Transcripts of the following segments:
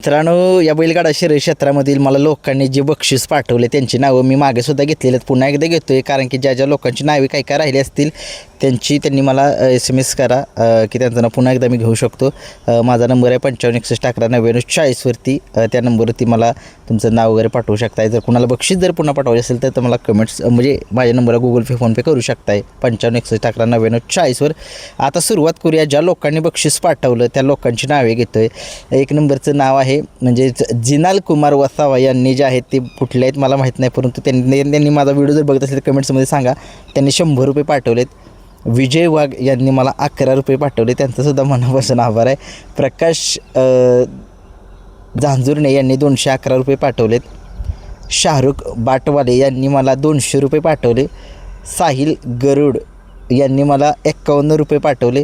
मित्रांनो, या बैलगाडा शर्यत क्षेत्रामधील मला लोकांनी जे बक्षीस पाठवले त्यांची नावं मी मागेसुद्धा घेतलेली आहेत, पुन्हा एकदा घेतो आहे. कारण की ज्या ज्या लोकांची नावे काही काय राहिली असतील त्यांनी मला SMS करा की त्यांचं नाव पुन्हा एकदा मी घेऊ शकतो. माझा नंबर आहे 5561119040वरती. त्या नंबरवरती मला तुमचं नाव वगैरे पाठवू शकताय. जर कुणाला बक्षीस जर पुन्हा पाठवायचे असेल तर मला कमेंट्स म्हणजे माझ्या नंबरला Google Pay फोनपे करू शकताय 5561119040वर. आता सुरुवात करूया. ज्या लोकांनी बक्षीस पाठवलं त्या लोकांची नावे घेतो आहे. एक नंबरचं नाव आहे म्हणजे जिनाल कुमार वसावा यांनी जे आहेत ते कुठले आहेत मला माहीत नाही, परंतु त्यांनी माझा व्हिडिओ जर बघत असेल तर कमेंट्समध्ये सांगा. त्यांनी 100 रुपये पाठवलेत. विजय वाघ यांनी मला 11 रुपये पाठवले, त्यांचंसुद्धा मनापासून आभार आहे. प्रकाश झांजुर्णे यांनी 211 रुपये पाठवलेत. शाहरुख बाटवाले यांनी मला 200 रुपये पाठवले. साहिल गरुड यांनी मला 51 रुपये पाठवले.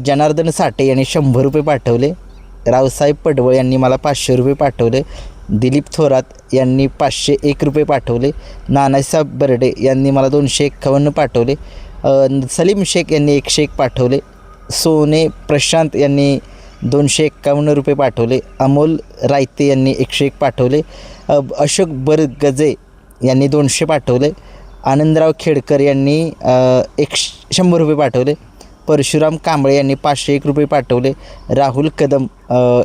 जनार्दन साठे यांनी 100 रुपये पाठवले. रावसाहेब पडवळ यांनी मला 500 रुपये पाठवले. दिलीप थोरात यांनी 501 रुपये पाठवले. नानासाहेब बर्डे यांनी मला 251 पाठवले. सलीम शेख यांनी 101 पाठवले. सोने प्रशांत यांनी 251 रुपये पाठवले. अमोल रायते यांनी 101 पाठवले. अशोक बरगजे यांनी 200 पाठवले. आनंदराव खेडकर यांनी 100 रुपये पाठवले. परशुराम कांबळे यांनी 501 रुपये पाठवले. राहुल कदम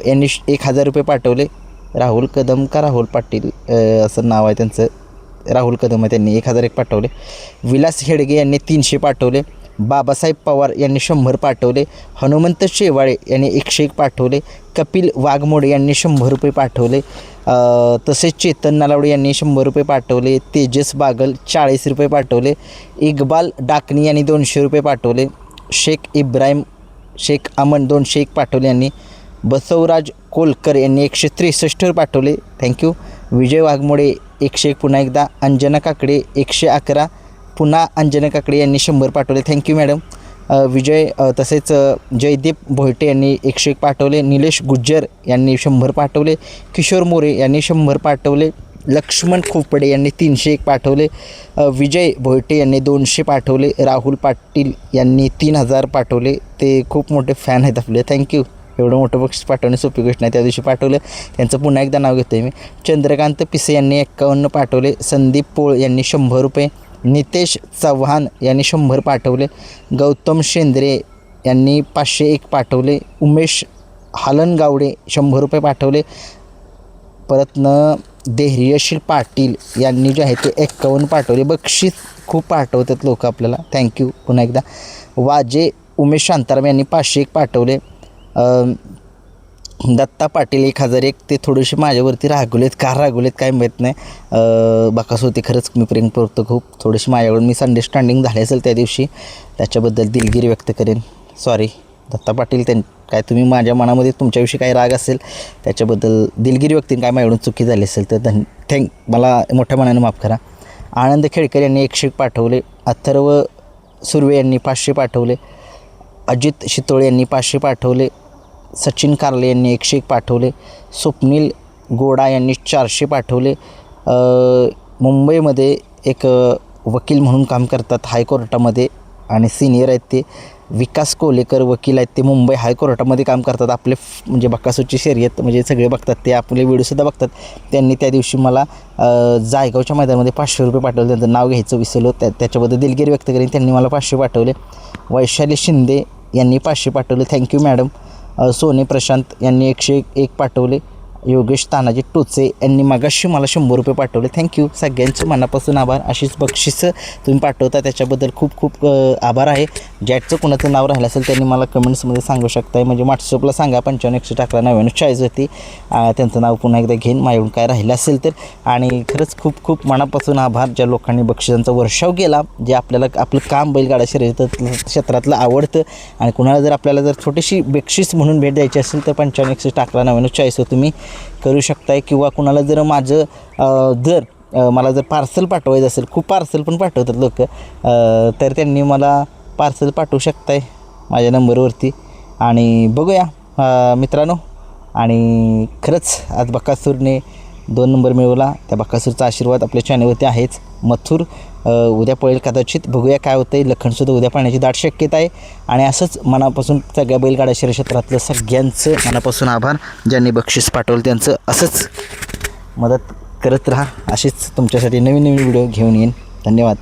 यांनी 1000 रुपये पाठवले. राहुल कदम का राहुल पाटील असं नाव आहे त्यांचं, राहुल कदम आहे, त्यांनी 1001 पाठवले. विलास हेडगे यांनी 300 पाठवले. बाबासाहेब पवार यांनी 100 पाठवले. हनुमंत शेवाळे यांनी 101 पाठवले. कपिल वाघमोडे यांनी 100 रुपये पाठवले. तसेच चेतन नालावडे यांनी 100 रुपये पाठवले. तेजस बागल 40 रुपये पाठवले. इक्बाल डाकणी यांनी 200 रुपये पाठवले. शेख इब्राहिम शेख अमन 201 पाठवले यांनी. बसवराज कोलकर यांनी 163 पाठवले, थँक्यू. विजय वाघमोडे 101 पुन्हा एकदा. अंजना काकडे 111 पुन्हा. अंजना काकडे यांनी 100 पाठवले, थँक्यू मॅडम. तसेच जयदीप भोयटे यांनी 101 पाठवले. निलेश गुज्जर यांनी 100 पाठवले. किशोर मोरे यांनी 100 पाठवले. लक्ष्मण खोपडे यांनी 301 पाठवले. विजय भोयटे यांनी 200 पाठवले. राहुल पाटील यांनी 3000 पाठवले, ते खूप मोठे फॅन आहेत आपले, थँक्यू. एवढं मोठं बक्षीस पाठवणे सोपी गोष्ट नाही, त्या दिवशी पाठवलं. त्यांचं पुन्हा एकदा नाव घेतो आहे मी. चंद्रकांत पिसे यांनी 51 पाठवले. संदीप पोळ यांनी 100 रुपये. नितेश चव्हाण यांनी 100 पाठवले. गौतम शेंद्रे यांनी 501 पाठवले. उमेश हालनगावडे 100 रुपये पाठवले. परत धैर्यशील पाटील यांनी जे आहे ते 51 पाठवले. बक्षीस खूप पाठवतात लोक आपल्याला, थँक्यू पुन्हा एकदा. वाजे उमेश शांताराम यांनी 501 पाठवले. दत्ता पाटील 1001, ते थोडेसे माझ्यावरती रागवलेत, का रागवलेत काय माहीत नाही. बाकास होते, खरंच मी प्रेम करतो खूप. थोडेसे माझ्याकडून मिसअंडरस्टँडिंग झाले असेल त्या दिवशी, त्याच्याबद्दल दिलगिरी व्यक्त करेन, सॉरी दत्ता पाटील. काय तुम्ही माझ्या मनामध्ये तुमच्याविषयी काही राग असेल त्याच्याबद्दल दिलगिरी व्यक्त, काय माझ्याकडून चुकी झाली असेल तर मला मोठ्या मनाने माफ करा. आनंद खेडकर यांनी 101 पाठवले. अथर्व सुर्वे यांनी 500 पाठवले. अजित शितोळे यांनी 500 पाठवले. सचिन कारले यांनी 101 पाठवले. स्वप्नील गोडा यांनी 400 पाठवले. मुंबईमध्ये एक वकील म्हणून काम करतात हायकोर्टामध्ये आणि सिनियर आहेत ते. विकास कोलेकर वकील आहेत, ते मुंबई हायकोर्टामध्ये काम करतात. आपले म्हणजे बकासूरची शर्यत म्हणजे सगळे बघतात, ते आपले व्हिडिओसुद्धा बघतात. त्यांनी त्या दिवशी मला जायगावच्या मैदानामध्ये 500 रुपये पाठवले. त्यांचं नाव घ्यायचं विसरलो, त्याच्याबद्दल दिलगिरी व्यक्त करेन. त्यांनी मला 500 पाठवले. वैशाली शिंदे यांनी 500 पाठवले, थँक्यू मॅडम. सोने प्रशांत यांनी 101 पाठवले. योगेश तानाजी टोचे यांनी मागाशी मला 100 रुपये पाठवले, थँक्यू. सगळ्यांचे मनापासून आभार. अशीच बक्षिसं तुम्ही पाठवता त्याच्याबद्दल खूप खूप आभार आहे. ज्याचं कोणाचं नाव राहिलं असेल त्यांनी मला कमेंट्समध्ये सांगू शकताय, म्हणजे व्हॉट्सअपला सांगा 5561119040 वरती. त्यांचं नाव पुन्हा एकदा घेईन माझ्याकडून काय राहिलं असेल तर. आणि खरंच खूप खूप मनापासून आभार ज्या लोकांनी बक्षिसांचा वर्षाव केला. जे आपल्याला आपलं काम बैलगाडा शर्यत क्षेत्रातलं आवडतं आणि कुणाला जर आपल्याला जर छोटीशी बक्षीस म्हणून भेट द्यायची असेल तर 5561119040 तुम्ही करू शकताय. किंवा कुणाला जर मला जर पार्सल पाठवायचं असेल, खूप पार्सल पण पाठवतात लोक, तर त्यांनी मला पार्सल पाठवू शकताय माझ्या नंबरवरती. आणि बघूया मित्रांनो. आणि खरंच आज बकासूरने 2 नंबर मिळवला. त्या बकासूरचा आशीर्वाद आपल्या चॅनलवरती आहेच. मथुर उद्या पळेल कदाचित, बघूया काय होतं आहे. लखनसुद्धा उद्या पाहण्याची दाट शक्यता आहे. आणि असंच मनापासून सगळ्या बैलगाडा शर्यत क्षेत्रातलं सगळ्यांचं मनापासून आभार. ज्यांनी बक्षीस पाठवलं त्यांचं असंच मदत करत राहा. अशीच तुमच्यासाठी नवीन नवीन व्हिडिओ घेऊन येईन. धन्यवाद.